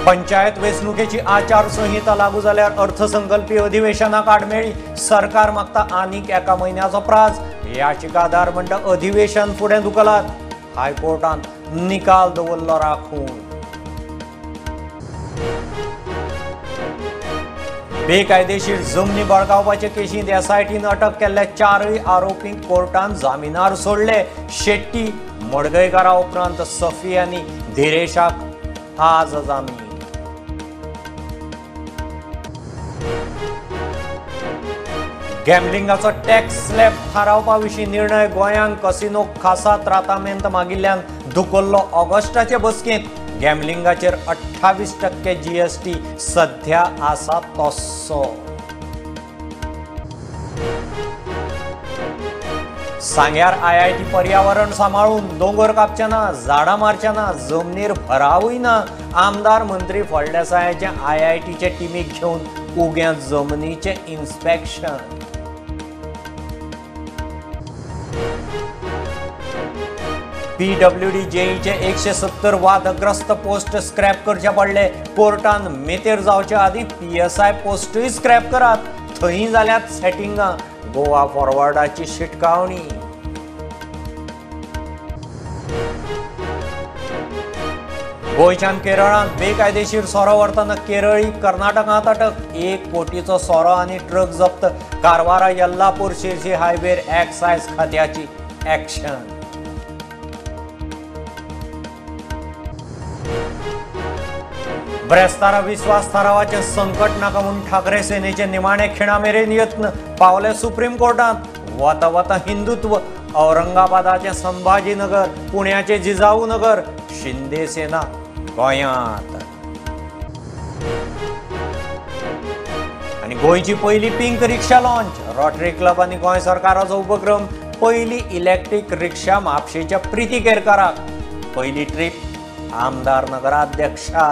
पंचायत वेंचणुकेची आचारसंहिता लागू जाल्यार अर्थसंकल्पीय अधिवेशनाक आडमेळी सरकार मागता आनीक एका म्हयन्याचो प्राझ याचिकादार म्हणटा अधिवेशन फुडें धुकलात हायकोर्टान निकाल दवरलो राखून बेकायदेशीर जमनी बळकावपाचे केशींत एसआयटीन अटक केल्ल्या 4 आरोपींक कोर्टान जामिनार सोडले शेट्टी मडगयकारा उपरांत सफी आनी धिरेशाक आज जामीन गॅमलिंगाचो टॅक्स स्लॅब थारावपा विशीं निर्णय गोंयांत कसिनो खासा ट्रातामेंत मागिल्ल्यान धुकल्लो ऑगस्टाचे बसकेंत गॅमलिंगाचेर 28% जीएसटी सध्या आसा तस्सो सांग्यार आयआयटी पर्यावरण सांबाळून दोंगर कापचे ना झाडां मारचे ना जमनीर भरावूय ना आमदार मंत्री फळदेसायाचे आयआयटीचे टिमीक घेवन उग्या जमनीचे इन्स्पेक्शन पीडब्ल्यूडी जेईचे 170 वादग्रस्त पोस्ट स्क्रॅप करचे पडले कोर्टान मेतेर जावचे आदी पीएसआय पोस्टूय स्क्रॅप करात थंय जाल्यात सेटिंगां गोवा फॉरवर्डाची शिटकावणी गोंयच्यान केरळांत बेकायदेशीर सोरो व्हरतना केरळी कर्नाटकांत अटक 1 कोटीचो सोरो आनी ट्रक जप्त कारवारा यल्लापूर शिर्शी हायवेर एक्सायज खात्याची एक्शन ब्रेस्तारा विश्वास थारावाचे संकट नाका म्हूण ठाकरे सेनेचे निमाणे खिणा मेरेन यत्न पावले सुप्रीम कोर्टांत वता वता हिंदुत्व औरंगाबादाचे संभाजीनगर पुण्याचे जिजाऊनगर शिंदे सेना गोंयांत आनी गोंयची पहिली पिंक रिक्षा लॉन्च रोटरी क्लब आनी गोंय सरकाराचो उपक्रम पहिली इलेक्ट्रीक रिक्षा म्हापशेच्या प्रिती केरकाराक पहिली ट्रीप आमदार नगराध्यक्षा